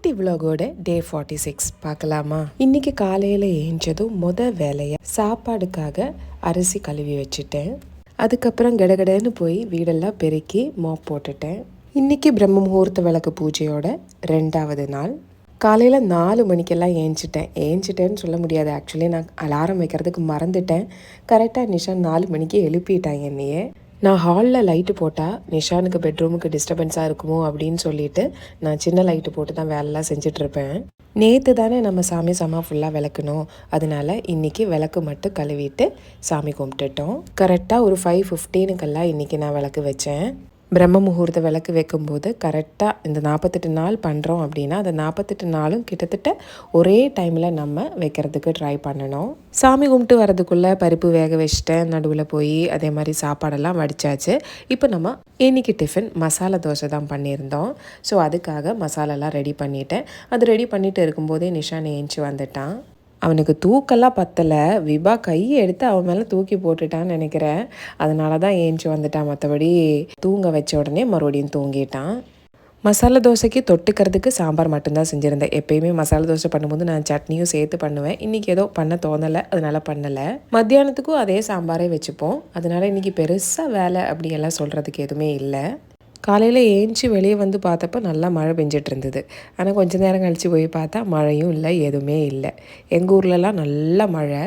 குட்டி விலாகோட டே 46 பார்க்கலாமா? இன்னைக்கு காலையில் ஏஞ்சதும் வேலையை சாப்பாடுக்காக அரிசி கழுவி வச்சுட்டேன். அதுக்கப்புறம் கடகடன்னு போய் வீடெல்லாம் பெருக்கி மாப் போட்டுட்டேன். இன்னைக்கு பிரம்ம முகூர்த்த விளக்கு பூஜையோட 2வது நாள். காலையில் 4 மணிக்கெல்லாம் ஏஞ்சிட்டேன்னு சொல்ல முடியாது. ஆக்சுவலி நான் அலாரம் வைக்கிறதுக்கு மறந்துட்டேன். கரெக்டாக நிஷா 4 மணிக்கு எழுப்பிட்டாங்க என்னையே. நான் ஹாலில் லைட்டு போட்டால் நிஷானுக்கு பெட்ரூமுக்கு டிஸ்டர்பன்ஸாக இருக்குமோ அப்படின்னு சொல்லிட்டு நான் சின்ன லைட்டு போட்டு தான் வேலைலாம் செஞ்சிட்ருப்பேன். நேற்று தானே நம்ம சாமி ஃபுல்லாக விளக்கணும். அதனால இன்றைக்கி விளக்கு மட்டும் கழுவிட்டு சாமி கும்பிட்டுட்டோம். கரெக்டாக ஒரு 5:15 இன்றைக்கி நான் விளக்கு வச்சேன். பிரம்ம முகூர்த்த விளக்கு வைக்கும்போது கரெக்டாக இந்த 48 நாள் பண்ணுறோம் அப்படின்னா அந்த 48 நாளும் கிட்டத்தட்ட ஒரே டைமில் நம்ம வைக்கிறதுக்கு ட்ரை பண்ணணும். சாமி கும்பிட்டு வரதுக்குள்ளே பருப்பு வேக வச்சுட்டேன். நடுவில் போய் அதே மாதிரி சாப்பாடெல்லாம் வடித்தாச்சு. இப்போ நம்ம இன்றைக்கி டிஃபன் மசாலா தோசை தான் பண்ணியிருந்தோம். ஸோ அதுக்காக மசாலாலாம் ரெடி பண்ணிட்டேன். அது ரெடி பண்ணிட்டு இருக்கும்போதே நிஷான் ஏஞ்சி வந்துட்டான். அவனுக்கு தூக்கெல்லாம் பத்தலை. விபா கையை எடுத்து அவன் மேலே தூக்கி போட்டுட்டான்னு நினைக்கிறேன். அதனால தான் ஏஞ்சி வந்துட்டான். மற்றபடி தூங்க வச்ச உடனே மறுபடியும் தூங்கிட்டான். மசாலா தோசைக்கு தொட்டுக்கிறதுக்கு சாம்பார் மட்டும்தான் செஞ்சுருந்தேன். எப்பயுமே மசாலா தோசை பண்ணும்போது நான் சட்னியும் சேர்த்து பண்ணுவேன். இன்றைக்கி ஏதோ பண்ண தோணலை, அதனால பண்ணலை. மத்தியானத்துக்கும் அதே சாம்பாரே வச்சுப்போம். அதனால் இன்றைக்கி பெருசாக வேலை அப்படியெல்லாம் சொல்கிறதுக்கு எதுவுமே இல்லை. காலையில் ஏஞ்சி வெளியே வந்து பார்த்தப்போ நல்லா மழை பெஞ்சிட்டு இருந்தது. ஆனால் கொஞ்சம் நேரம் கழித்து போய் பார்த்தா மழையும் இல்லை, எதுவுமே இல்லை. எங்கள் ஊர்லலாம் நல்ல மழை.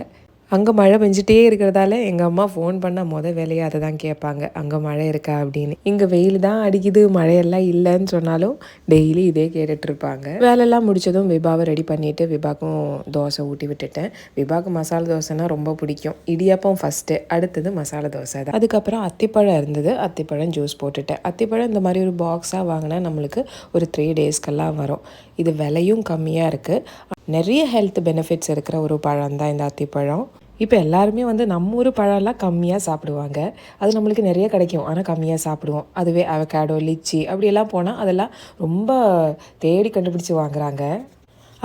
அங்கே மழை பெஞ்சிட்டே இருக்கிறதால எங்கள் அம்மா ஃபோன் பண்ணால் வேலையை அதை தான் கேட்பாங்க, அங்கே மழை இருக்கா அப்படின்னு. இங்கே வெயில் தான் அடிக்குது, மழையெல்லாம் இல்லைன்னு சொன்னாலும் டெய்லி இதே கேட்டுட்ருப்பாங்க. வேலையெல்லாம் முடித்ததும் விபாவை ரெடி பண்ணிவிட்டு விபாக்கும் தோசை ஊட்டி விட்டுட்டேன். விபாவுக்கு மசாலா தோசைனா ரொம்ப பிடிக்கும். இடியாப்பம் ஃபஸ்ட்டு, அடுத்தது மசாலா தோசை தான். அதுக்கப்புறம் அத்திப்பழம் இருந்தது, அத்திப்பழம் ஜூஸ் போட்டுட்டேன். அத்திப்பழம் இந்த மாதிரி ஒரு பாக்ஸாக வாங்கினா நம்மளுக்கு ஒரு 3 டேஸ்க்கெல்லாம் வரும். இது விலையும் கம்மியாக இருக்குது. நிறைய ஹெல்த் பெனிஃபிட்ஸ் இருக்கிற ஒரு பழம் தான் இந்த அத்திப்பழம். இப்போ எல்லாருமே நம்ம ஊர் பழம்லாம் கம்மியாக சாப்பிடுவாங்க. அது நம்மளுக்கு நிறைய கிடைக்கும், ஆனால் கம்மியாக சாப்பிடுவோம். அதுவே அவகேடோ, லிச்சி அப்படியெல்லாம் போனால் அதெல்லாம் ரொம்ப தேடி கண்டுபிடிச்சி வாங்குறாங்க.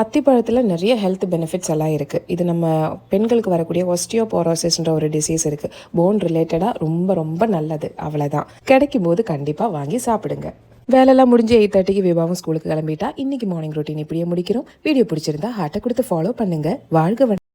அத்திப்பழத்தில் நிறைய ஹெல்த் பெனிஃபிட்ஸ் எல்லாம் இருக்குது. இது நம்ம பெண்களுக்கு வரக்கூடிய ஒஸ்டியோபோரோசிஸ்ன்ற ஒரு டிசீஸ் இருக்குது. போன் ரிலேட்டடாக ரொம்ப ரொம்ப நல்லது. அவ்வளோதான். கிடைக்கும் போது கண்டிப்பாக வாங்கி சாப்பிடுங்க. வேலையெல்லாம் முடிஞ்சு 8:30 விபாவும் ஸ்கூலுக்கு கிளம்பிட்டா. இன்றைக்கி மார்னிங் ரொட்டீன் இப்படியே முடிக்கிறோம். வீடியோ பிடிச்சிருந்தா ஹார்ட்டை கொடுத்து ஃபாலோ பண்ணுங்கள். வாழ்க